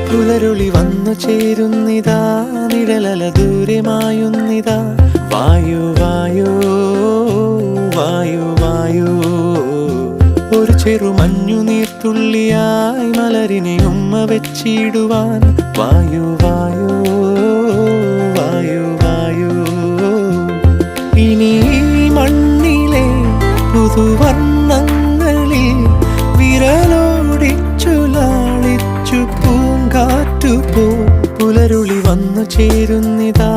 പുലരുളി വന്നു ചേരുന്നിതാ, നിഴലല ദൂരെ മായുന്നിതാ. വായു വായു വായു വായു, ഒരു ചെറു മഞ്ഞുനീർത്തുള്ളിയായി മലരിനെ ഉമ്മ വെച്ചിടുവാൻ. വായു വായു വായു വായു, ഇനി മണ്ണിലെ പുതുവർണ്ണങ്ങളിൽ വിരലോടിച്ചു ലാളിച്ചു പൂങ്കാറ്റുപോ. പുലരുളി വന്നു ചേരുന്നിതാ,